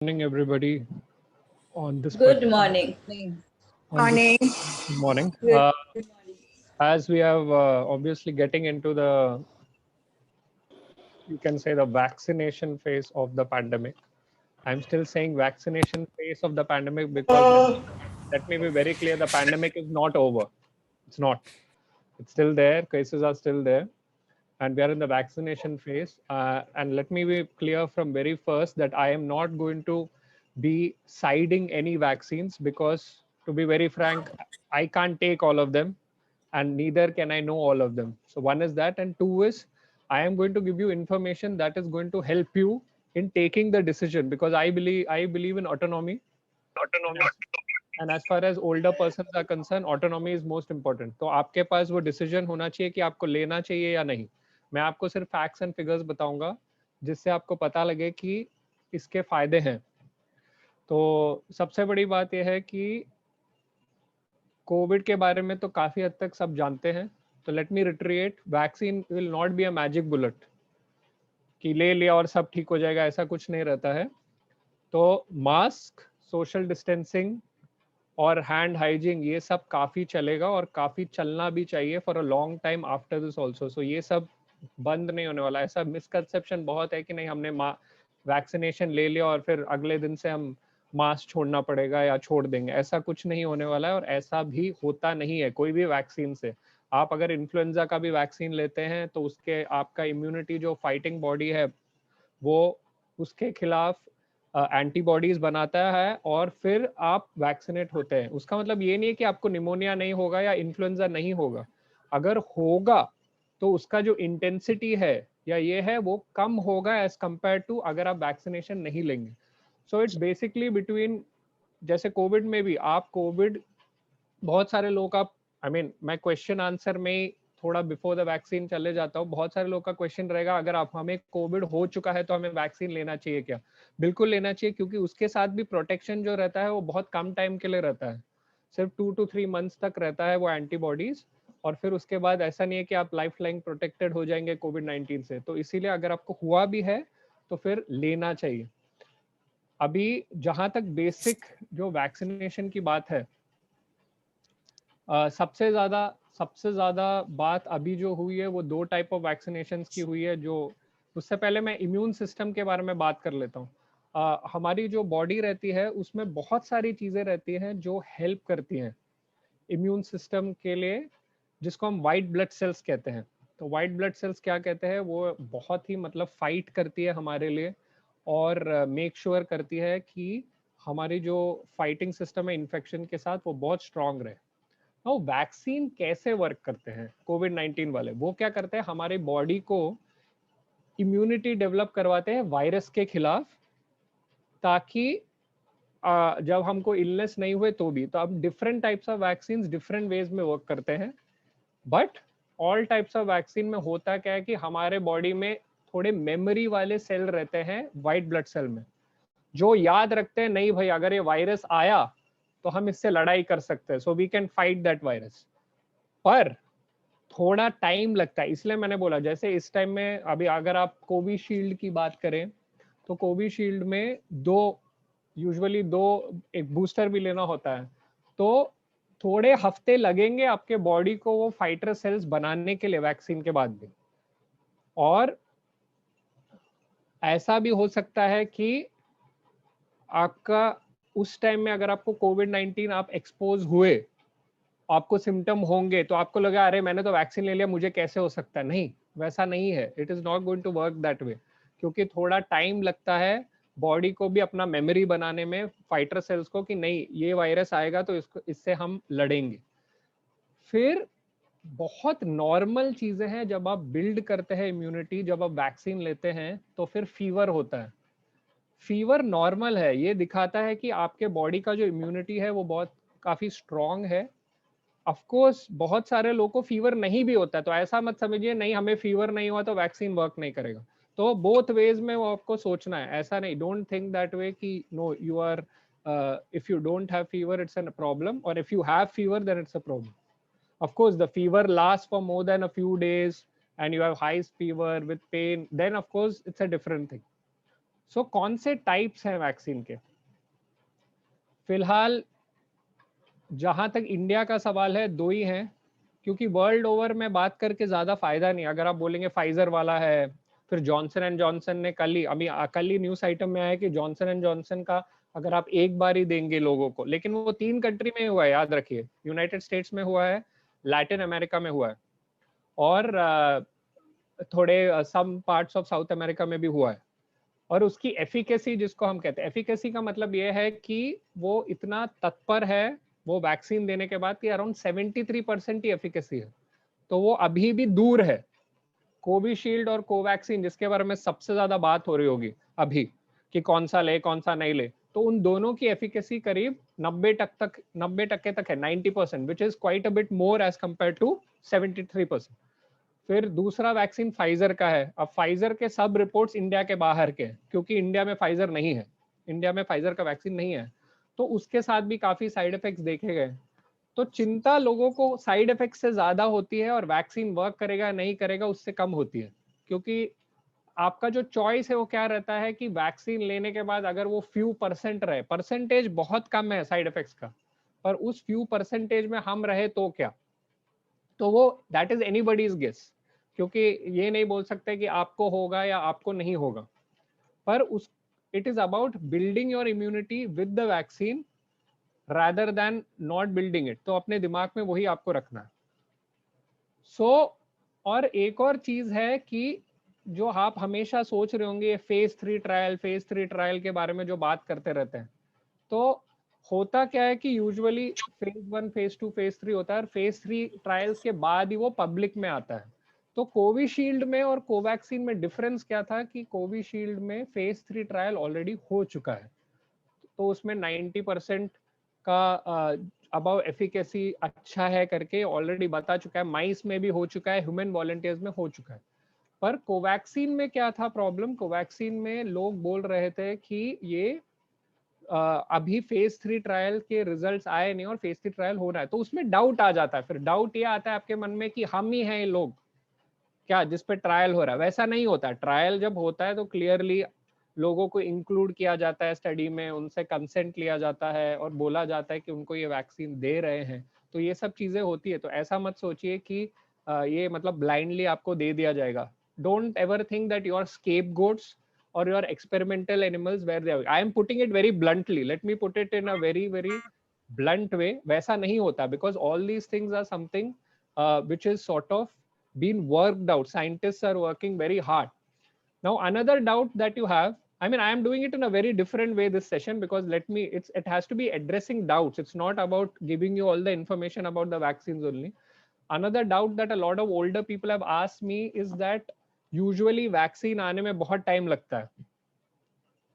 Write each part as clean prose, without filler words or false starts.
Morning, everybody. On this Good particular morning. on this Morning. morning, Good. as we have obviously getting into the, you can say, the vaccination phase of the pandemic. I'm still saying vaccination phase of the pandemic because let me be very clear: the pandemic is not over. It's not. It's still there. Cases are still there, and we are in the vaccination phase. And let me be clear from very first that I am not going to be siding any vaccines because, to be very frank, I can't take all of them, and neither can I know all of them. So one is that, and two is I am going to give you information that is going to help you in taking the decision, because I believe in autonomy. And as far as older persons are concerned, autonomy is most important. तो आपके पास वो decision होना चाहिए कि आपको लेना चाहिए या नहीं. मैं आपको सिर्फ फैक्ट्स एंड फिगर्स बताऊंगा जिससे आपको पता लगे कि इसके फायदे हैं. तो सबसे बड़ी बात यह है कि कोविड के बारे में तो काफी हद तक सब जानते हैं. तो let me reiterate, vaccine will not be a magic bullet कि ले लिया और सब ठीक हो जाएगा, ऐसा कुछ नहीं रहता है. तो मास्क, सोशल डिस्टेंसिंग और हैंड हाइजीन, ये सब काफी चलेगा और काफी चलना भी चाहिए for a long time after this also. So ये सब बंद नहीं होने वाला. ऐसा मिसकंसेप्शन बहुत है कि नहीं, हमने वैक्सीनेशन ले लिया और फिर अगले दिन से हम मास्क छोड़ना पड़ेगा या छोड़ देंगे. ऐसा कुछ नहीं होने वाला है और ऐसा भी होता नहीं है कोई भी वैक्सीन से. आप अगर इन्फ्लुएंजा का भी वैक्सीन लेते हैं तो उसके आपका इम्यूनिटी, जो फाइटिंग बॉडी है, वो उसके खिलाफ एंटीबॉडीज बनाता है और फिर आप वैक्सीनेट होते हैं. उसका मतलब ये नहीं है कि आपको निमोनिया नहीं होगा या इन्फ्लुएंजा नहीं होगा. अगर होगा तो उसका जो इंटेंसिटी है या ये है वो कम होगा एज कंपेयर टू अगर आप वैक्सीनेशन नहीं लेंगे. सो इट्स बेसिकली बिटवीन, जैसे कोविड में भी आप कोविड, बहुत सारे लोग आप, आई मीन मैं क्वेश्चन आंसर में थोड़ा बिफोर द वैक्सीन चले जाता हूँ. बहुत सारे लोग का क्वेश्चन रहेगा, अगर आप हमें कोविड हो चुका है तो हमें वैक्सीन लेना चाहिए क्या? बिल्कुल लेना चाहिए, क्योंकि उसके साथ भी प्रोटेक्शन जो रहता है वो बहुत कम टाइम के लिए रहता है. सिर्फ 2 to 3 months तक रहता है वो एंटीबॉडीज, और फिर उसके बाद ऐसा नहीं है कि आप लाइफ लाइन प्रोटेक्टेड हो जाएंगे कोविड-19 से. तो इसीलिए अगर आपको हुआ भी है तो फिर लेना चाहिए. अभी जहां तक बेसिक जो वैक्सीनेशन की बात है, सबसे ज्यादा बात अभी जो हुई है वो 2 टाइप ऑफ वैक्सीनेशन की हुई है. जो उससे पहले मैं इम्यून सिस्टम के बारे में बात कर लेता हूँ. हमारी जो बॉडी रहती है उसमें बहुत सारी चीजें रहती हैं जो हेल्प करती हैं इम्यून सिस्टम के लिए, जिसको हम वाइट ब्लड सेल्स कहते हैं. तो वाइट ब्लड सेल्स क्या कहते हैं, वो बहुत ही मतलब फाइट करती है हमारे लिए और मेक श्योर करती है कि हमारी जो फाइटिंग सिस्टम है इन्फेक्शन के साथ वो बहुत स्ट्रांग रहे. तो वैक्सीन कैसे वर्क करते हैं कोविड-19 वाले? वो क्या करते हैं, हमारी बॉडी को इम्यूनिटी डेवलप करवाते हैं वायरस के खिलाफ, ताकि जब हमको इलनेस नहीं हुए तो भी. तो अब different types of vaccine different ways में वर्क करते हैं, but all types of vaccine में होता क्या है कि हमारे बॉडी में थोड़े मेमोरी वाले सेल रहते हैं वाइट ब्लड सेल में, जो याद रखते हैं नहीं भाई अगर ये वायरस आया तो हम इससे लड़ाई कर सकते हैं, so we can fight that virus. पर थोड़ा टाइम लगता है. इसलिए मैंने बोला, जैसे इस टाइम में अभी अगर आप कोविशील्ड की बात करें तो कोविशील्ड में यूजुअली दो, एक बूस्टर भी लेना होता है. तो थोड़े हफ्ते लगेंगे आपके बॉडी को वो फाइटर सेल्स बनाने के लिए वैक्सीन के बाद भी. और ऐसा भी हो सकता है कि आपका उस टाइम में अगर आपको कोविड-19 आप एक्सपोज हुए, आपको सिम्टम होंगे, तो आपको लगा अरे मैंने तो वैक्सीन ले लिया, मुझे कैसे हो सकता है. नहीं, वैसा नहीं है. It is not going to work that way, क्योंकि थोड़ा टाइम लगता है बॉडी को भी अपना मेमोरी बनाने में, फाइटर सेल्स को, कि नहीं ये वायरस आएगा तो इससे हम लड़ेंगे. फिर बहुत नॉर्मल चीजें हैं, जब आप बिल्ड करते हैं इम्यूनिटी, जब आप वैक्सीन लेते हैं तो फिर फीवर होता है. फीवर नॉर्मल है, ये दिखाता है कि आपके बॉडी का जो इम्यूनिटी है वो बहुत काफी स्ट्रांग है. ऑफ कोर्स बहुत सारे लोगों को फीवर नहीं भी होता है, तो ऐसा मत समझिए नहीं हमें फीवर नहीं हुआ तो वैक्सीन वर्क नहीं करेगा. तो बोथ वेज में वो आपको सोचना है. ऐसा नहीं, डोंट थिंक दैट वे कि no you are, if you don't have fever it's a problem, और if you have fever then it's a problem. Of course, the fever lasts for more than a few days and you have high fever with pain, then of course it's a different thing. सो कौन से types हैं vaccine के? फिलहाल जहां तक India का सवाल है, 2 ही हैं, क्योंकि वर्ल्ड ओवर में बात करके ज्यादा फायदा नहीं। अगर आप बोलेंगे फाइजर वाला है, फिर जॉनसन एंड जॉनसन ने कल ही न्यूज आइटम में आया कि जॉनसन एंड जॉनसन का अगर आप एक बार ही देंगे लोगों को, लेकिन वो 3 कंट्री में हुआ है, याद रखिए, यूनाइटेड स्टेट्स में हुआ है, लैटिन अमेरिका में हुआ है, और थोड़े some parts of South America में भी हुआ है। और उसकी एफिकेसी, जिसको हम कहते हैं, एफिकेसी का मतलब ये है कि वो इतना तत्पर है वो वैक्सीन देने के बाद कि अराउंड 73% ही एफिकेसी है। तो वो अभी भी दूर है। कोविशील्ड और कोवैक्सीन, जिसके बारे में सबसे ज्यादा बात हो रही होगी अभी कि कौन सा ले कौन सा नहीं ले, तो उन दोनों की एफिकेसी करीब 90% तक है, 90%, which is quite a bit more as compare to 73%। फिर दूसरा वैक्सीन फाइजर का है। अब फाइजर के सब रिपोर्ट्स इंडिया के बाहर के, क्योंकि इंडिया में फाइजर नहीं है, इंडिया में फाइजर का वैक्सीन नहीं है, तो उसके साथ भी काफी साइड इफेक्ट्स देखे गए। तो चिंता लोगों को साइड इफेक्ट से ज्यादा होती है, और वैक्सीन वर्क करेगा नहीं करेगा उससे कम होती है, क्योंकि आपका जो चॉइस है वो क्या रहता है कि वैक्सीन लेने के बाद अगर वो फ्यू परसेंट रहे, परसेंटेज बहुत कम है साइड इफेक्ट्स का, पर उस फ्यू परसेंटेज में हम रहे तो क्या, तो वो दैट इज एनीबॉडीज गेस, क्योंकि ये नहीं बोल सकते कि आपको होगा या आपको नहीं होगा। पर उस it is about building your immunity with the vaccine rather than not building it। तो अपने दिमाग में वही आपको रखना है। और एक और चीज है कि जो आप हमेशा सोच रहे होंगे, फेज 3 ट्रायल के बारे में जो बात करते रहते हैं, तो होता क्या है कि यूजुअली फेज 1 फेज 2 फेज 3 होता है, और फेज 3 ट्रायल्स के बाद ही वो पब्लिक में आता है। तो कोविशील्ड में और कोवैक्सीन में डिफरेंस क्या था कि कोविशील्ड में फेज 3 ट्रायल ऑलरेडी हो चुका है, तो उसमें 90% का अबव एफिकेसी अच्छा है करके ऑलरेडी बता चुका है, माइस में भी हो चुका है, ह्यूमन वॉलंटियर्स में हो चुका है। पर कोवैक्सीन में क्या था प्रॉब्लम, कोवैक्सीन में लोग बोल रहे थे कि ये अभी फेज 3 ट्रायल के रिजल्ट्स आए नहीं और फेज 3 ट्रायल हो रहा है, तो उसमें डाउट आ जाता है। फिर डाउट ये आता है आपके मन में कि हम ही हैं ये लोग क्या जिस पे ट्रायल हो रहा है। वैसा नहीं होता, ट्रायल जब होता है तो क्लियरली लोगों को इंक्लूड किया जाता है स्टडी में, उनसे कंसेंट लिया जाता है और बोला जाता है कि उनको ये वैक्सीन दे रहे हैं, तो ये सब चीजें होती है। तो ऐसा मत सोचिए कि ये मतलब ब्लाइंडली आपको दे दिया जाएगा। Don't ever think that your scape goats और your experimental animals where they are. I am putting it very bluntly, let me put it in a very very blunt way. वैसा नहीं होता, because all these things are something which is sort of been worked out. Scientists are working very hard. Now another doubt that you have, I mean, I am doing it in a very different way this session, because it has to be addressing doubts. It's not about giving you all the information about the vaccines only. Another doubt that a lot of older people have asked me is that usually vaccine आने में बहुत time लगता है,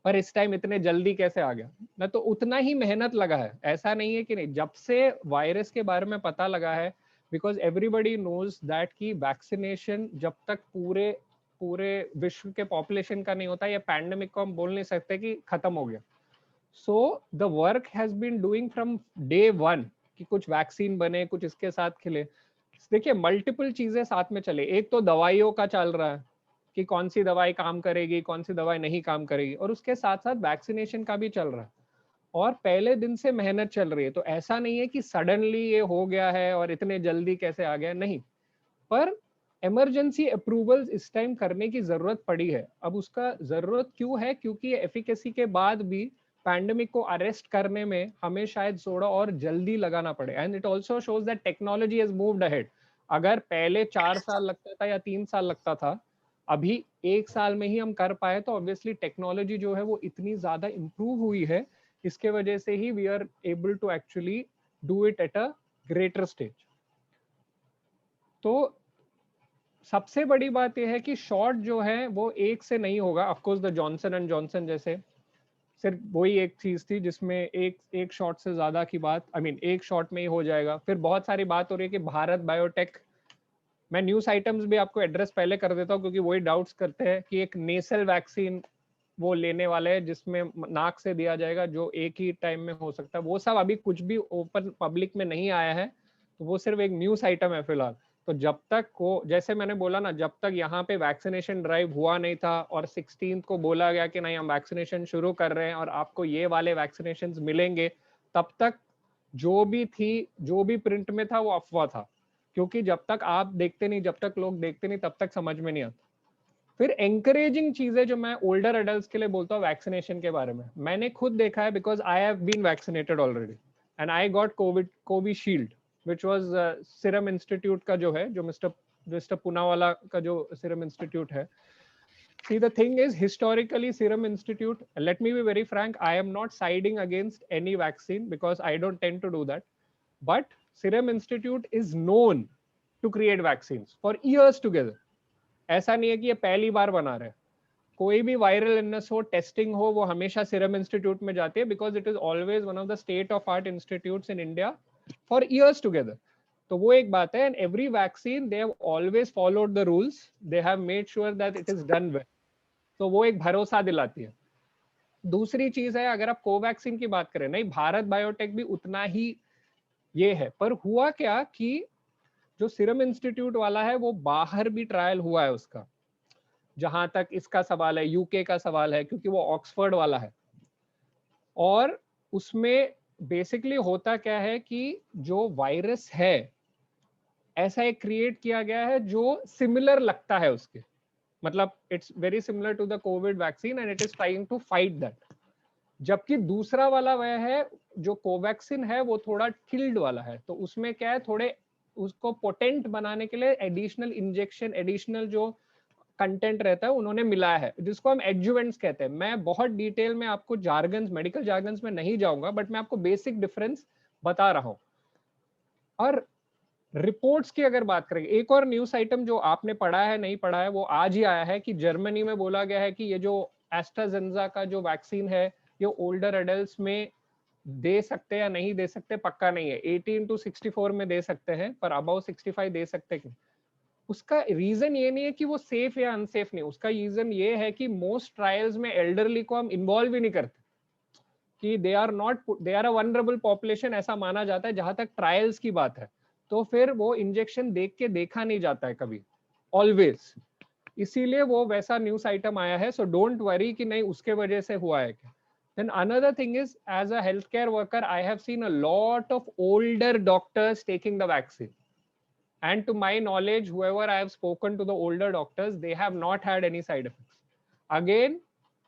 पर इस time इतने जल्दी कैसे आ गया ना, तो उतना ही मेहनत लगा है, ऐसा नहीं है कि नहीं। जब से वायरस के बारे में पता लगा है, बिकॉज एवरीबडी नोज दैट कि वैक्सीनेशन जब तक पूरे पूरे विश्व के पॉपुलेशन का नहीं होता, या पैंडेमिक को हम बोल नहीं सकते कि खत्म हो गया। So the work has been doing from day 1 कि कुछ वैक्सीन बने, कुछ इसके साथ खिले। देखिए मल्टीपल चीजें साथ में चले, एक तो दवाइयों का चल रहा है कि कौन सी दवाई काम करेगी, कौन सी दवाई नहीं काम करेगी, और उसके साथ साथ वैक्सीनेशन का भी चल रहा है, और पहले दिन से मेहनत चल रही है। तो ऐसा नहीं है कि सडनली ये हो गया है और इतने जल्दी कैसे आ गया, नहीं। पर इमरजेंसी अप्रूवल्स इस टाइम करने की जरूरत पड़ी है। अब उसका जरूरत क्यों है, क्योंकि एफिकेसी के बाद भी पैंडेमिक को अरेस्ट करने में हमें शायद थोड़ा और जल्दी लगाना पड़े। And it also shows that technology has moved ahead. अगर पहले 4 साल लगता था या 3 साल लगता था, अभी 1 साल में ही हम कर पाए, तो ऑब्वियसली टेक्नोलॉजी जो है वो इतनी ज्यादा इंप्रूव हुई है, इसके वजह से ही we are able to actually do it at a greater stage. तो सबसे बड़ी बात यह है कि शॉट जो है वो एक से नहीं होगा। Of course the Johnson and Johnson जैसे सिर्फ वही एक चीज थी जिसमें एक शॉट से ज्यादा की बात, आई मीन एक शॉट में ही हो जाएगा। फिर बहुत सारी बात हो रही है कि भारत बायोटेक, मैं न्यूज आइटम्स भी आपको एड्रेस पहले कर देता हूँ, क्योंकि वही डाउट्स करते हैं कि एक नेसल वैक्सीन वो लेने वाले हैं जिसमें नाक से दिया जाएगा, जो एक ही टाइम में हो सकता है। वो सब अभी कुछ भी ओपन पब्लिक में नहीं आया है, तो वो सिर्फ एक न्यूज आइटम है फिलहाल। तो जब तक को, जैसे मैंने बोला ना, जब तक यहाँ पे वैक्सीनेशन ड्राइव हुआ नहीं था और 16 को बोला गया कि नहीं हम वैक्सीनेशन शुरू कर रहे हैं और आपको ये वाले वैक्सीनेशंस मिलेंगे, तब तक जो भी थी, जो भी प्रिंट में था वो अफवाह था, क्योंकि जब तक आप देखते नहीं, जब तक लोग देखते नहीं, तब तक समझ में नहीं आता। फिर एंकरेजिंग चीजें जो मैं ओल्डर एडल्ट्स के लिए बोलता हूँ वैक्सीनेशन के बारे में, मैंने खुद देखा है, because I have been vaccinated already and I got Covishield which was Serum Institute का जो है, जो मिस्टर पूनावाला का जो सीरम इंस्टीट्यूट है. See, the thing is, historically, Serum Institute, let me be very frank, I am not siding against any vaccine because I don't tend to do that. But Serum Institute is known to create vaccines for years together. ऐसा नहीं है कि ये पहली बार बना रहे हैं. कोई भी वायरल इलनेस हो, टेस्टिंग हो, वो हमेशा सीरम इंस्टीट्यूट में जाती है, because it is always one of the state of art institutes in India for years together. तो वो एक बात है. And every vaccine they have always followed the rules, they have made sure that it is done well. तो वो एक भरोसा दिलाती है. दूसरी चीज है, अगर आप कोवैक्सीन की बात करें, नहीं, भारत बायोटेक भी उतना ही ये है, पर हुआ क्या कि जो सीरम इंस्टीट्यूट वाला है वो बाहर भी ट्रायल हुआ है उसका, जहां तक इसका सवाल है, यूके का सवाल है, क्योंकि वो ऑक्सफोर्ड वाला है. और उसमें बेसिकली होता क्या है कि जो वायरस है ऐसा एक क्रिएट किया गया है जो सिमिलर लगता है उसके, मतलब it's very similar to the COVID vaccine and it is trying to fight that. जबकि दूसरा वाला वह है, जो कोवैक्सीन है वो थोड़ा किल्ड वाला है. तो उसमें क्या है, थोड़े उसको पोटेंट बनाने के लिए एडिशनल इंजेक्शन, एडिशनल जो कंटेंट रहता है उन्होंने मिलाया है, जिसको हम एडजुवेंट्स कहते हैं. मैं बहुत डिटेल में आपको जार्गन्स, मेडिकल जार्गन्स में नहीं जाऊंगा, बट मैं आपको बेसिक डिफरेंस बता रहा हूं. और रिपोर्ट्स की अगर बात करें, एक और न्यूज आइटम जो आपने पढ़ा है नहीं पढ़ा है, वो आज ही आया है कि जर्मनी में बोला गया है कि ये जो एस्ट्राजेनेका का जो वैक्सीन है ये ओल्डर एडल्ट्स में दे सकते या नहीं दे सकते, पक्का नहीं है. 18 to 64 में दे सकते हैं, पर अबव 65 दे सकते हैं. उसका रीजन ये नहीं है कि वो सेफ या अनसेफ नहीं, उसका रीजन ये है कि मोस्ट ट्रायल्स में एल्डरली को हम इन्वॉल्व ही नहीं करते, कि they are a vulnerable population, ऐसा माना जाता है जहां तक ट्रायल्स की बात है. तो फिर वो इंजेक्शन देख के देखा नहीं जाता है कभी, ऑलवेज. इसीलिए वो वैसा न्यूज आइटम आया है. सो डोंट वरी कि नहीं उसके वजह से हुआ है क्या. Then another thing is, as a healthcare worker, I have seen a lot of older doctors taking the vaccine. And to my knowledge, whoever I have spoken to, the older doctors, they have not had any side effects. Again,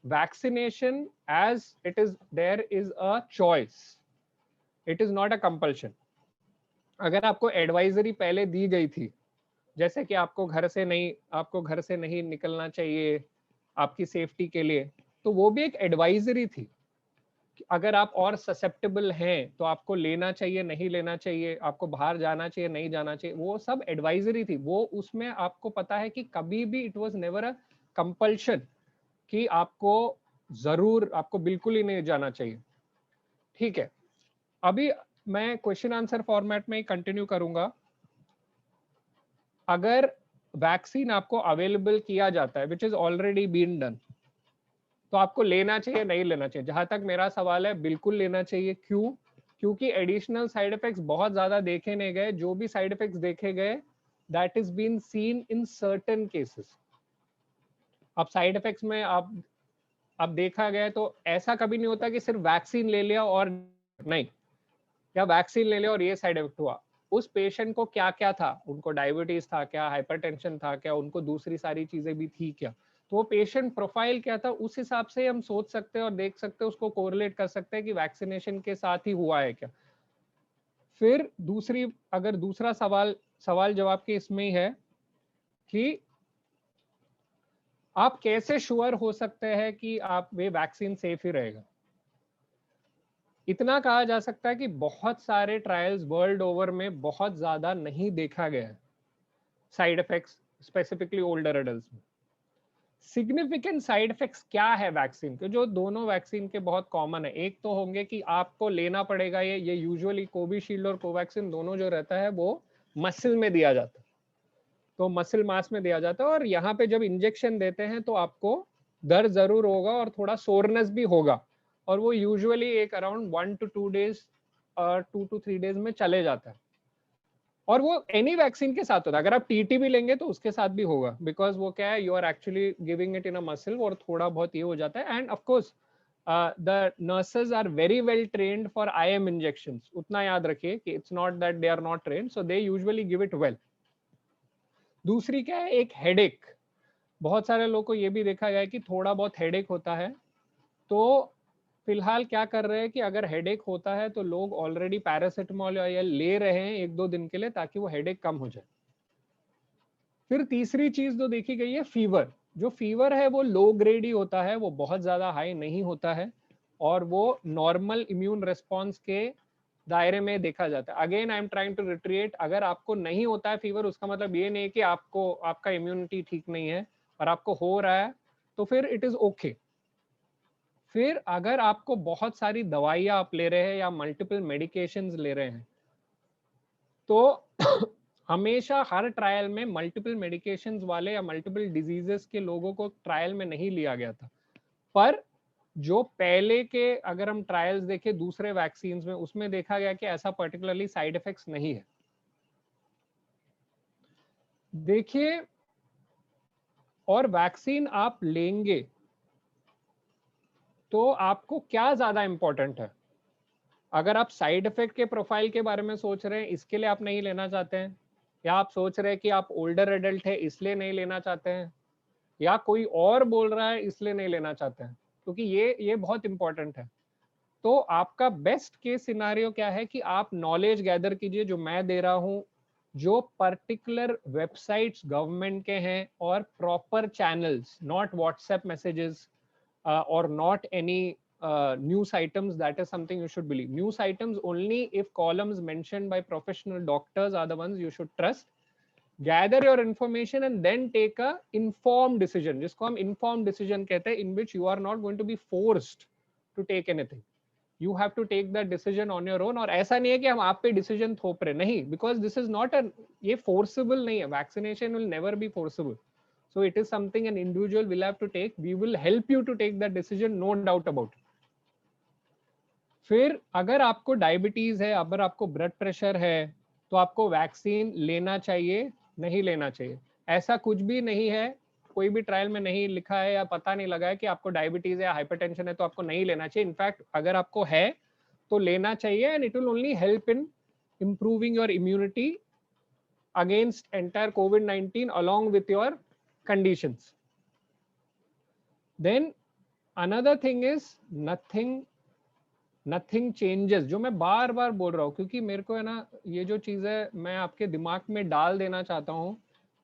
vaccination, as it is, there is a choice. It is not a compulsion. अगर आपको advisory पहले दी गई थी, जैसे कि आपको घर से नहीं निकलना चाहिए आपकी सेफ्टी के लिए, तो वो भी एक एडवाइजरी थी. अगर आप और ससेप्टेबल हैं तो आपको लेना चाहिए, नहीं लेना चाहिए, आपको बाहर जाना चाहिए, नहीं जाना चाहिए, वो सब एडवाइजरी थी. वो उसमें आपको पता है कि कभी भी it was never a compulsion कि आपको बिल्कुल ही नहीं जाना चाहिए. ठीक है, अभी मैं क्वेश्चन आंसर फॉर्मेट में ही कंटिन्यू करूंगा. अगर वैक्सीन आपको अवेलेबल किया जाता है, which is already been done, तो आपको लेना चाहिए, नहीं लेना चाहिए. जहां तक मेरा सवाल है, बिल्कुल लेना चाहिए. क्यों? क्योंकि एडिशनल साइड इफेक्ट्स बहुत ज्यादा देखे नहीं गए. जो भी साइड इफेक्ट्स देखे गए, that is been seen in certain cases. अब साइड इफेक्ट्स में अब देखा गया तो ऐसा कभी नहीं होता कि सिर्फ वैक्सीन ले लिया और नहीं, या वैक्सीन ले लिया और ये साइड इफेक्ट हुआ. उस पेशेंट को क्या क्या था, उनको डायबिटीज था क्या, हाइपरटेंशन था क्या, उनको दूसरी सारी चीजें भी थी क्या, तो वो पेशेंट प्रोफाइल क्या था, उस हिसाब से हम सोच सकते हैं और देख सकते हैं, उसको कोरिलेट कर सकते हैं कि वैक्सीनेशन के साथ ही हुआ है क्या. फिर दूसरा सवाल जवाब के इसमें ही है कि आप कैसे श्योर हो सकते हैं कि आप वे वैक्सीन सेफ ही रहेगा. इतना कहा जा सकता है कि बहुत सारे ट्रायल्स वर्ल्ड ओवर में बहुत ज्यादा नहीं देखा गया है side effects, specifically older adults में. सिग्निफिकेंट साइड इफेक्ट्स क्या है वैक्सीन के, जो दोनों वैक्सीन के बहुत कॉमन है. एक तो होंगे कि आपको लेना पड़ेगा, ये यूजुअली कोविशील्ड और कोवैक्सीन दोनों जो रहता है वो मसल में दिया जाता है, तो मसल मास में दिया जाता है. और यहाँ पे जब इंजेक्शन देते हैं तो आपको दर्द जरूर होगा और थोड़ा सोरनेस भी होगा, और वो यूजुअली एक around 1 to 2 days 2 to 3 days में चले जाता है. और वो एनी वैक्सीन के साथ होता है, अगर आप टीटी भी लेंगे तो उसके साथ भी होगा, बिकॉज वो क्या है, you are actually giving it in a muscle, और थोड़ा बहुत ये हो जाता है। And of course the nurses are very well trained for IM injections, उतना याद रखिए कि it's not that they are not trained, so they usually give it well. दूसरी क्या है, एक हेडेक, बहुत सारे लोगों को ये भी देखा गया है कि थोड़ा बहुत हेडेक होता है, तो फिलहाल क्या कर रहे हैं कि अगर हेडेक होता है तो लोग ऑलरेडी पैरासिटामोल या ले रहे हैं 1-2 दिन के लिए, ताकि वो हेडेक कम हो जाए। फिर तीसरी चीज जो देखी गई है, फीवर। जो फीवर है वो लो ग्रेड ही होता है, वो बहुत ज्यादा हाई नहीं होता है, और वो नॉर्मल इम्यून रिस्पॉन्स के दायरे में देखा जाता है। Again I am trying to reiterate, अगर आपको नहीं होता है फीवर, उसका मतलब ये नहीं है कि आपको, आपका इम्यूनिटी ठीक नहीं है, और आपको हो रहा है तो फिर इट इज ओके। फिर अगर आपको बहुत सारी दवाइयां आप ले रहे हैं या मल्टीपल मेडिकेशंस ले रहे हैं, तो हमेशा हर ट्रायल में मल्टीपल मेडिकेशंस वाले या मल्टीपल डिजीजेस के लोगों को ट्रायल में नहीं लिया गया था। पर जो पहले के अगर हम ट्रायल्स देखें दूसरे वैक्सीन में, उसमें देखा गया कि ऐसा पर्टिकुलरली साइड इफेक्ट्स नहीं है। देखिए, और वैक्सीन आप लेंगे तो आपको क्या ज्यादा इंपॉर्टेंट है? अगर आप साइड इफेक्ट के प्रोफाइल के बारे में सोच रहे हैं, इसके लिए आप नहीं लेना चाहते हैं, या आप सोच रहे हैं कि आप ओल्डर एडल्ट है इसलिए नहीं लेना चाहते हैं, या कोई और बोल रहा है इसलिए नहीं लेना चाहते हैं, क्योंकि ये बहुत इंपॉर्टेंट है। तो आपका बेस्ट केस सिनारियो क्या है कि आप नॉलेज गैदर कीजिए, जो मैं दे रहा हूं, जो पर्टिकुलर वेबसाइट्स गवर्नमेंट के हैं, और proper channels, not WhatsApp messages or not any news items. That is something you should believe. News items only if columns mentioned by professional doctors are the ones you should trust. Gather your information and then take a informed decision, जिसको हम informed decision कहते हैं, in which you are not going to be forced to take anything. You have to take that decision on your own. और ऐसा नहीं है कि हम आप पे decision थोप रहे, नहीं, because this is not a, ये forcible नहीं है, vaccination will never be forcible. So it is something an individual will have to take. We will help you to take that decision, no doubt about it. फिर अगर आपको diabetes है, अगर आपको blood pressure है, तो आपको वैक्सीन लेना चाहिए, नहीं लेना चाहिए? ऐसा कुछ भी नहीं है, कोई भी ट्रायल में नहीं लिखा है या पता नहीं लगा है कि आपको डायबिटीज या हाइपरटेंशन है तो आपको नहीं लेना चाहिए। इनफैक्ट अगर आपको है तो लेना चाहिए, and it will only help in improving your immunity against entire COVID-19 along with your conditions. Then another thing is nothing changes, जो मैं बार बार बोल रहा हूँ, क्योंकि मेरे को है ना, ये जो चीज़ है मैं आपके दिमाग में डाल देना चाहता हूँ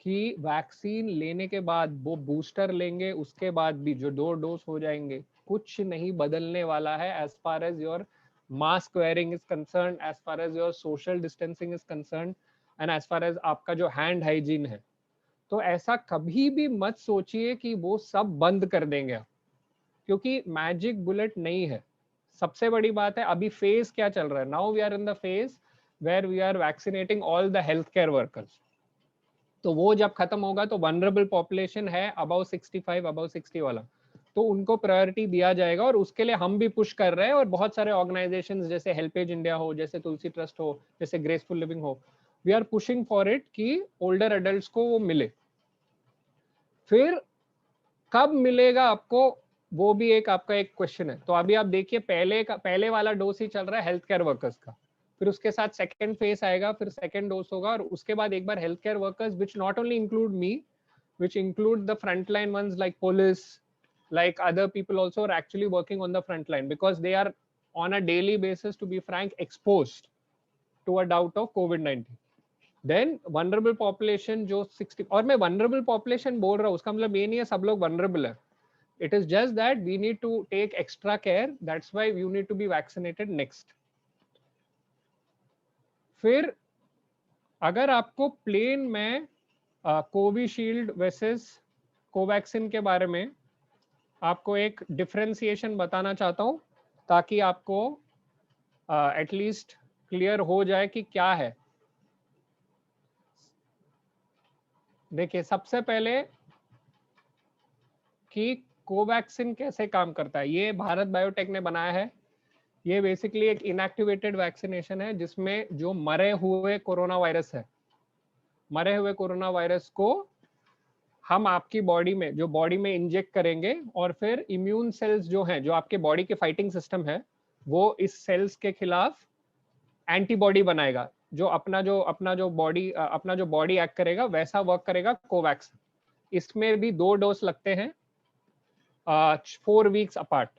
कि वैक्सीन लेने के बाद, वो बूस्टर लेंगे उसके बाद भी जो 2 डोज हो जाएंगे, कुछ नहीं बदलने वाला है as far as your mask wearing is concern, as far as your social distancing is concern, and as far as आपका जो हैंड हाइजीन है। तो ऐसा कभी भी मत सोचिए कि वो सब बंद कर देंगे आप, क्योंकि मैजिक बुलेट नहीं है। सबसे बड़ी बात है, अभी फेज क्या चल रहा है, now we are in the phase where we are vaccinating all the health care workers. तो वो जब खत्म होगा तो वनरेबल पॉपुलेशन है अबाउ 65, अबाउ 60 वाला, तो उनको प्रायोरिटी दिया जाएगा, और उसके लिए हम भी पुश कर रहे हैं, और बहुत सारे ऑर्गेनाइजेशंस जैसे हेल्पेज इंडिया हो, जैसे तुलसी ट्रस्ट हो, जैसे ग्रेसफुल लिविंग हो, we are pushing for it कि ओल्डर एडल्ट्स को वो मिले। फिर कब मिलेगा आपको, वो भी एक आपका एक क्वेश्चन है। तो अभी आप देखिए, पहले वाला डोज ही चल रहा है हेल्थ केयर वर्कर्स का, फिर उसके साथ सेकंड फेज आएगा, फिर सेकंड डोज होगा, और उसके बाद एक बार health care workers which not only include me, which include the frontline ones like police, like other people also are actually working on the front line, because they are on a daily basis, to be frank, exposed to a doubt of COVID-19. Then vulnerable population जो 60, और मैं vulnerable population बोल रहा हूँ उसका मतलब ये नहीं है सब लोग वनरेबल है, it is just that we need to take extra care, that's why you need to be vaccinated next. फिर अगर आपको प्लेन में कोविशील्ड वर्सेस कोवैक्सिन के बारे में आपको एक डिफरेंशिएशन बताना चाहता हूँ, ताकि आपको एटलीस्ट क्लियर हो जाए कि क्या है। देखिए, सबसे पहले कि कोवैक्सिन कैसे काम करता है, ये भारत बायोटेक ने बनाया है। ये बेसिकली एक इनएक्टिवेटेड वैक्सीनेशन है जिसमें जो मरे हुए कोरोना वायरस है, मरे हुए कोरोना वायरस को हम आपकी बॉडी में, जो बॉडी में इंजेक्ट करेंगे, और फिर इम्यून सेल्स जो हैं, जो आपके बॉडी के फाइटिंग सिस्टम है, वो इस सेल्स के खिलाफ एंटीबॉडी बनाएगा, जो अपना जो बॉडी एक्ट करेगा वैसा वर्क करेगा कोवैक्स। इसमें भी 2 डोज लगते हैं 4 वीक्स अपार्ट।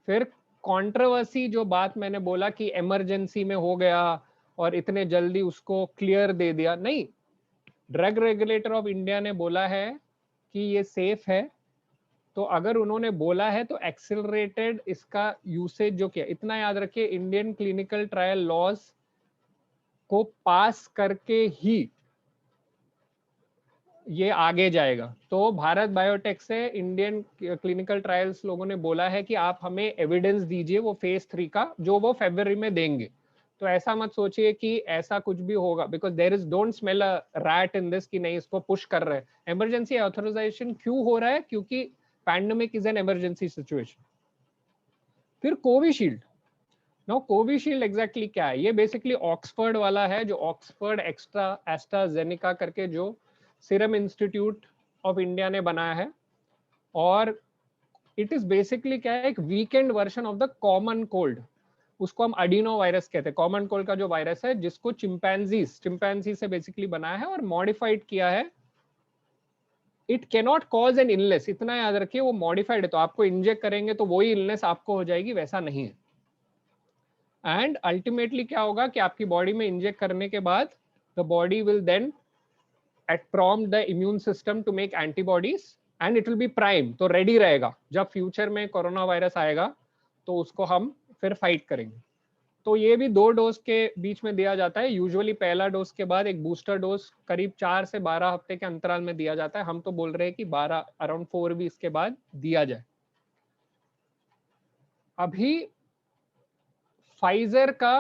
फिर कंट्रोवर्सी, जो बात मैंने बोला कि इमरजेंसी में हो गया और इतने जल्दी उसको क्लियर दे दिया, नहीं, ड्रग रेगुलेटर ऑफ इंडिया ने बोला है कि ये सेफ है। तो अगर उन्होंने बोला है तो एक्सेलरेटेड इसका यूसेज जो किया, इतना याद रखिए, इंडियन क्लिनिकल ट्रायल लॉज को पास करके ही ये आगे जाएगा। तो भारत बायोटेक से इंडियन क्लिनिकल ट्रायल्स लोगों ने बोला है कि आप हमें एविडेंस दीजिए वो फेज 3 का, जो वो फरवरी में देंगे। तो ऐसा मत सोचिए कि ऐसा कुछ भी होगा, because there is, don't smell a rat in this कि नहीं इसको पुश कर रहे हैं। इमरजेंसी ऑथराइजेशन क्यों हो रहा है? क्योंकि pandemic is an emergency situation. फिर कोविशील्ड। नाउ कोविशील्ड एग्जैक्टली क्या है? ये बेसिकली ऑक्सफोर्ड वाला है, जो ऑक्सफोर्ड एस्ट्राजेनेका करके जो सीरम इंस्टीट्यूट ऑफ इंडिया ने बनाया है। और इट इज बेसिकली क्या है, एक weekend version of the common cold. उसको हम अडीनो वायरस कहते हैं, कॉमन कोल्ड का जो वायरस है, जिसको चिंपैंजी से बेसिकली बनाया है और मॉडिफाइड किया है। It cannot cause an illness, इतना याद रखिए, वो मॉडिफाइड है, तो आपको इंजेक्ट करेंगे तो वही इलनेस आपको हो जाएगी, वैसा नहीं है। एंड अल्टीमेटली क्या होगा कि आपकी बॉडी में इंजेक्ट करने के बाद the body will then prompt the immune system to make antibodies and it will be prime, तो रेडी रहेगा जब फ्यूचर में कोरोना वायरस आएगा तो उसको हम फिर फाइट करेंगे। तो ये भी 2 डोज के बीच में दिया जाता है। यूजुअली पहला डोज के बाद एक बूस्टर डोज करीब 4 से 12 हफ्ते के अंतराल में दिया जाता है। हम तो बोल रहे हैं कि 12 अराउंड 4 वीक्स के बाद दिया जाए। अभी फाइजर का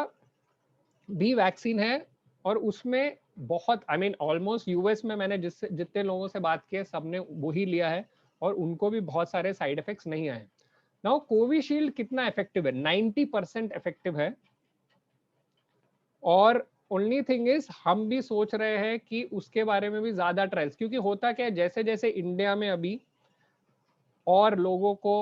भी वैक्सीन है और उसमें बहुत, आई मीन ऑलमोस्ट यूएस में मैंने जितने लोगों से बात की है सबने वही लिया है और उनको भी बहुत सारे साइड इफेक्ट्स नहीं आए। नाउ कोविशील्ड कितना इफेक्टिव है? 90% इफेक्टिव है। और ओनली थिंग इज, हम भी सोच रहे हैं कि उसके बारे में भी ज्यादा ट्रायल्स, क्योंकि होता क्या है, जैसे जैसे इंडिया में अभी और लोगों को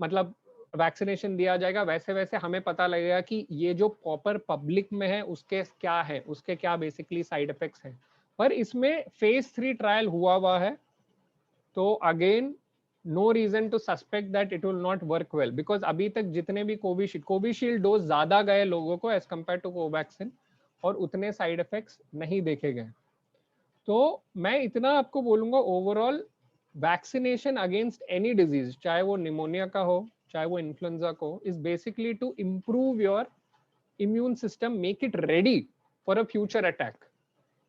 मतलब वैक्सीनेशन दिया जाएगा, वैसे वैसे हमें पता लगेगा कि ये जो प्रॉपर पब्लिक में है उसके क्या है, उसके क्या बेसिकली साइड इफेक्ट्स हैं। पर इसमें फेज 3 ट्रायल हुआ है, तो again no reason to suspect that it will not work well, because अभी तक जितने भी कोविशील्ड डोज ज्यादा गए लोगों को एज कम्पेयर टू कोवैक्सीन, और उतने साइड इफेक्ट्स नहीं देखे गए। तो मैं इतना आपको बोलूंगा, overall vaccination against any disease, चाहे वो निमोनिया का हो चाहे वो इन्फ्लुएंजा को, is basically to improve your immune system, make it ready for a future attack.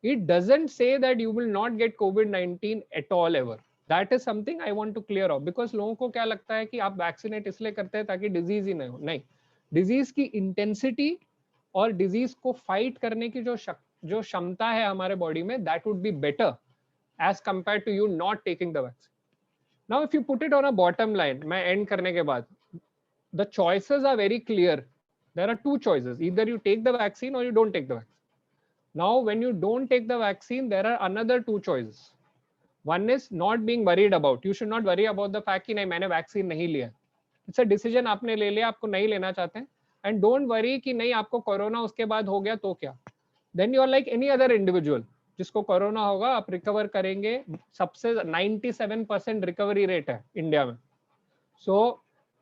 It doesn't say that you will not get COVID-19 at all ever. That is something I want to clear off, because लोगों को क्या लगता है कि आप vaccinate इसलिए करते हैं ताकि डिजीज ही नहीं हो। नहीं, डिजीज की इंटेंसिटी और डिजीज को फाइट करने की जो क्षमता है हमारे बॉडी में, that would be better as compare to you not taking the vaccine. Now if you put it on a bottom line, मैं एंड करने के बाद, the choices are very clear. There are 2 choices: either you take the vaccine or you don't take the vaccine. Now when you don't take the vaccine, there are another 2 choices. One is not being worried about. You should not worry about the fact कि नहीं मैंने vaccine नहीं लिया। It's a decision आपने ले लिया, आपको नहीं लेना चाहते हैं, and don't worry कि नहीं आपको कोरोना उसके बाद हो गया तो क्या। Then you are like any other individual जिसको कोरोना होगा, आप रिकवर करेंगे। सबसे 97% रिकवरी रेट है इंडिया में। So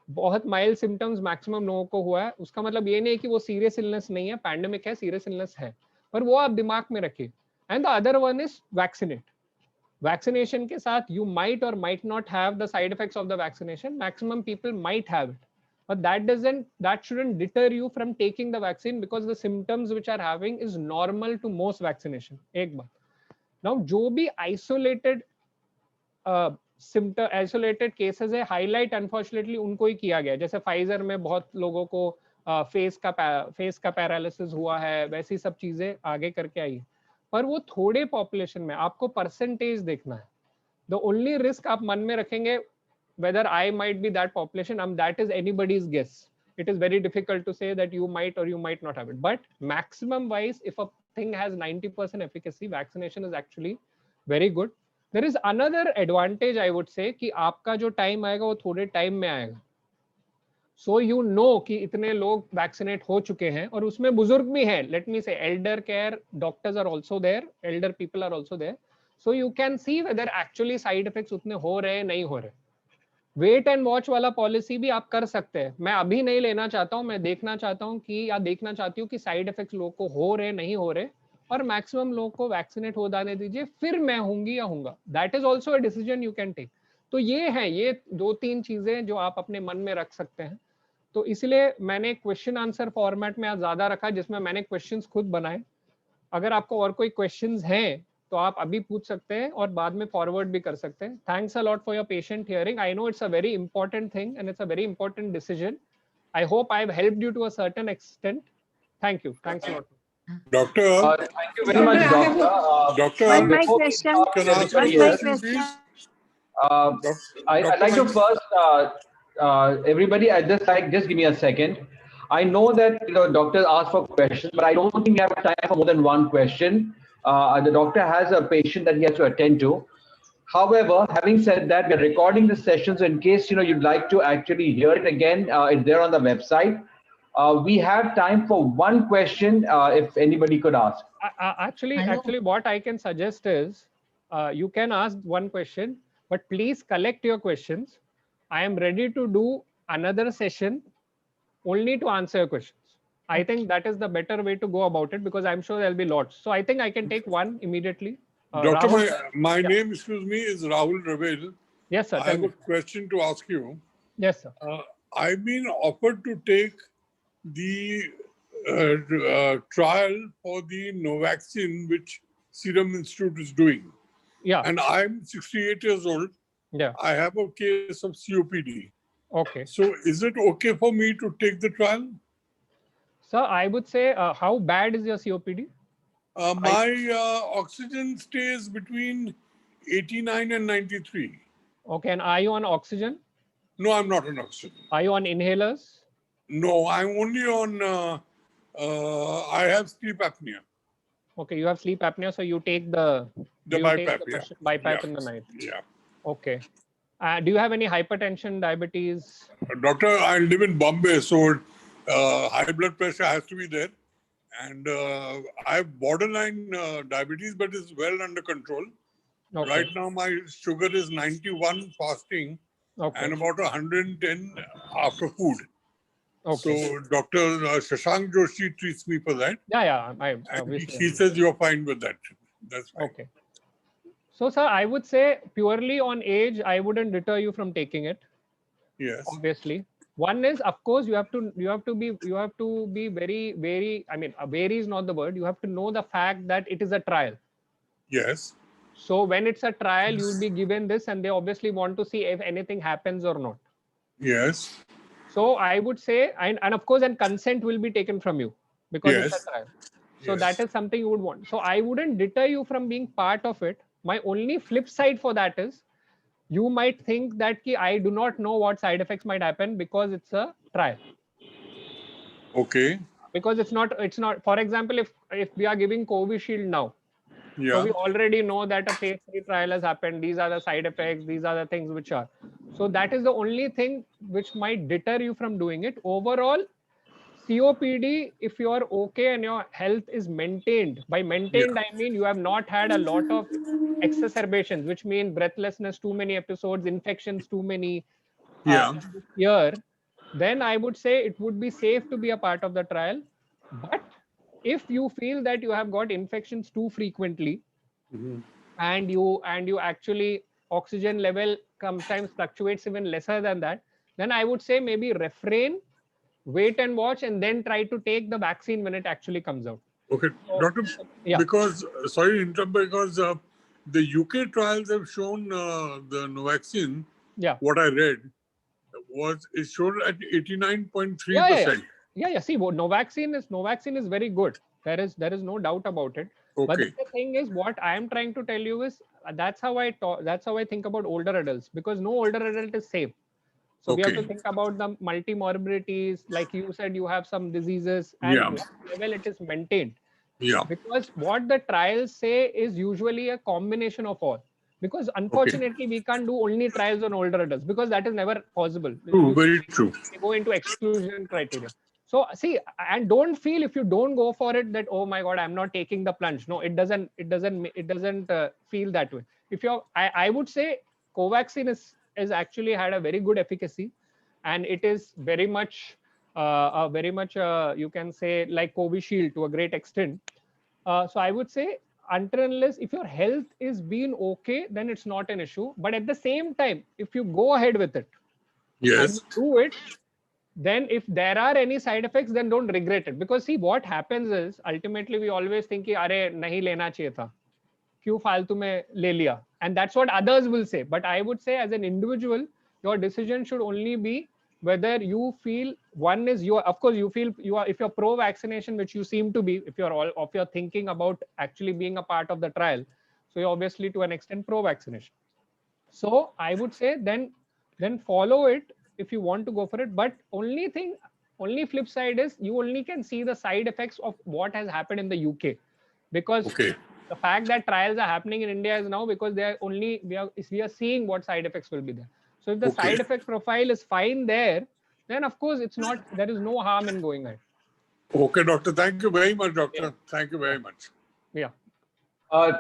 बहुत माइल्ड सिम्टम्स मैक्सिमम लोगों को हुआ है। उसका मतलब ये नहीं कि वो सीरियस इलनेस नहीं है, पैंडेमिक है, सीरियस इलनेस है, पर वो आप दिमाग में रखिए। And the other one is vaccinate. Vaccination के साथ यू माइट और might not have the side effects of the vaccination, maximum people might have it, but that shouldn't deter you from taking the vaccine, because the symptoms which are having is normal to most vaccination. एक बात। now जो भी isolated isolated cases है, highlight unfortunately उनको ही किया गया। जैसे Pfizer में बहुत लोगों को फेस का पैरालिसिस हुआ है, वैसी सब चीजें आगे करके आई, पर वो थोड़े पॉपुलेशन में। आपको परसेंटेज देखना है। द ओनली रिस्क आप मन में रखेंगे, whether I might be that population, that is anybody's guess. it is very difficult to say that you might or you might not have it. But maximum wise, if a thing has 90% efficacy, vaccination is actually very good. There is another advantage I would say कि आपका जो time आएगा वो थोड़े time में आएगा. So you know कि इतने लोग vaccinate हो चुके हैं और उसमें बुजुर्ग भी हैं. Let me say elder care doctors are also there, elder people are also there. So you can see whether actually side effects उतने हो रहे हैं नहीं हो रहे. वेट एंड वॉच वाला पॉलिसी भी आप कर सकते हैं. मैं अभी नहीं लेना चाहता हूं, मैं देखना चाहता हूं कि या देखना चाहती हूँ कि साइड इफेक्ट्स लोगों को हो रहे नहीं हो रहे, और मैक्सिमम लोगों को वैक्सीनेट हो जाने दीजिए, फिर मैं होंगी या होऊंगा. That is also a decision you can take. तो ये है, ये 2-3 चीजें जो आप अपने मन में रख सकते हैं. तो इसलिए मैंने क्वेश्चन आंसर फॉर्मेट में आज ज्यादा रखा, जिसमें मैंने क्वेश्चंस खुद बनाए. अगर आपको और कोई क्वेश्चंस हैं तो आप अभी पूछ सकते हैं और बाद में फॉरवर्ड भी कर सकते हैं. Thanks a lot for your patient hearing. I know it's a very important thing and it's a very important decision. I hope I have helped you to a certain extent. Thank you. Thanks a lot. Doctor, Thank you very much, doctor. Doctor, One my before we question. start can the I ask One you my a recording, question, question. please? I'd like to first, everybody, just give me a second. I know that doctors ask for questions, but I don't think we have time for more than one question. The doctor has a patient that he has to attend to. However, having said that, we're recording the session, so in case you'd like to actually hear it again, it's there on the website. We have time for one question, if anybody could ask. Actually, what I can suggest is you can ask one question, but please collect your questions. I am ready to do another session only to answer your questions. I think that is the better way to go about it, because I'm sure there'll be lots. So I think I can take one immediately. Doctor, Rahul? my Yeah. name, excuse me, is Rahul Ravel. Yes, sir. I Tell have me. a question to ask you. Yes, sir. I've been offered to take the trial for the Novaxin, which Serum Institute is doing. Yeah. And I'm 68 years old. Yeah. I have a case of COPD. Okay. So is it okay for me to take the trial? Sir, I would say, how bad is your COPD? My oxygen stays between 89 and 93. Okay. And are you on oxygen? No, I'm not on oxygen. Are you on inhalers? No, I'm only on, I have sleep apnea. Okay. You have sleep apnea, so you take the BiPAP, yeah. BiPAP Yeah. in the night. Yeah. Okay. Do you have any hypertension, diabetes? Doctor, I live in Bombay, so high blood pressure has to be there. And I have borderline diabetes, but it's well under control. Okay. Right now, my sugar is 91 fasting Okay. and about 110 after food. Okay. So Dr. Shashank Joshi treats me for that. Yeah. And Obviously. he says you're fine with that. That's fine. Okay. So, sir, I would say purely on age, I wouldn't deter you from taking it. Yes. Obviously, one is, of course, you have to be very. I mean, very is not the word. You have to know the fact that it is a trial. Yes. So when it's a trial, you will be given this, and they obviously want to see if anything happens or not. Yes. So I would say, and of course, and consent will be taken from you, because it's Yes. a trial. So Yes. that is something you would want. So I wouldn't deter you from being part of it. My only flip side for that is, you might think that I do not know what side effects might happen because it's a trial. Okay. Because it's not. For example, if we are giving Covishield now, Yeah. so we already know that a phase 3 trial has happened. These are the side effects. These are the things which are. So that is the only thing which might deter you from doing it. Overall, COPD, if you are okay and your health is maintained, by maintained, I mean you have not had a lot of exacerbations, which mean breathlessness, too many episodes, infections, too many here, then I would say it would be safe to be a part of the trial. But if you feel that you have got infections too frequently, and you actually oxygen level sometimes fluctuates even lesser than that, then I would say maybe refrain, wait and watch, and then try to take the vaccine when it actually comes out. Okay, Doctor, Yeah. because, sorry to interrupt, because the UK trials have shown the Novaxin, Yeah. what I read, is shown at 89.3%. Yeah. See, Novaxin is very good. There is no doubt about it. Okay. But the thing is, what I am trying to tell you is, that's how I think about older adults, because no older adult is safe. So we have Okay. to think about the multimorbidities. Like you said, you have some diseases and Yeah. what level it is maintained. Yeah. Because what the trials say is usually a combination of all. Because unfortunately, we can't do only trials on older adults because that is never possible. True. Very true. They go into exclusion criteria. So see, and don't feel if you don't go for it that, oh my God, I'm not taking the plunge. No, it doesn't feel that way. If you're, I would say Covaxin is actually had a very good efficacy, and it is very much you can say like Covishield to a great extent. So I would say until unless if your health is being okay, then it's not an issue. But at the same time, if you go ahead with it and Yes. do it, then if there are any side effects, then don't regret it. Because see, what happens is ultimately we always think कि अरे नहीं लेना चाहिए था, क्यों फालतू में ले लिया, and that's what others will say. But I would say as an individual, your decision should only be whether you feel one is you are, of course you feel you are, if you're pro vaccination, which you seem to be, if you're thinking about actually being a part of the trial, so you're obviously to an extent pro vaccination. So I would say then follow it if you want to go for it. But only flip side is you only can see the side effects of what has happened in the UK, because Okay. the fact that trials are happening in India is now because they are only we are seeing what side effects will be there. So if the Okay. side effect profile is fine there, then of course there is no harm in going ahead. Okay, doctor. Thank you very much, doctor. Yeah. Thank you very much. Yeah.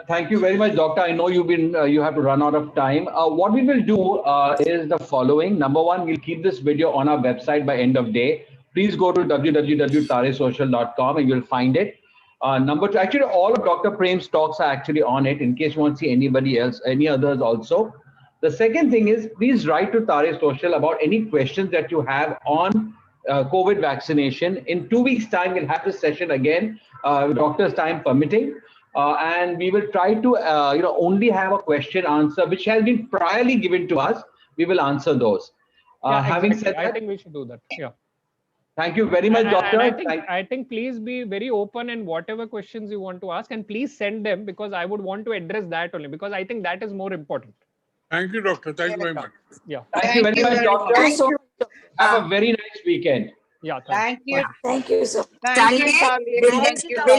Thank you very much, Doctor. I know you have to run out of time. What we will do is the following. Number one, we'll keep this video on our website by end of day. Please go to www.taresocial.com and you'll find it. Number two, actually, all of Dr. Prem's talks are actually on it in case you want to see anybody else, any others also. The second thing is, please write to Tare Social about any questions that you have on COVID vaccination. In 2 weeks' time, we'll have this session again, doctor's time permitting. And we will try to only have a question answer which has been priorly given to us. We will answer those. Having said that, I think we should do that. Yeah. Thank you very much, Doctor. And I think please be very open in whatever questions you want to ask, and please send them, because I would want to address that only, because I think that is more important. Thank you, doctor. Thank you very much. Yeah. Thank you very much, Doctor. Thank you. Have a very nice weekend. Yeah. Thank you. Thank you so much. Thank you, Sunday, Sally. we'll Thank you. we'll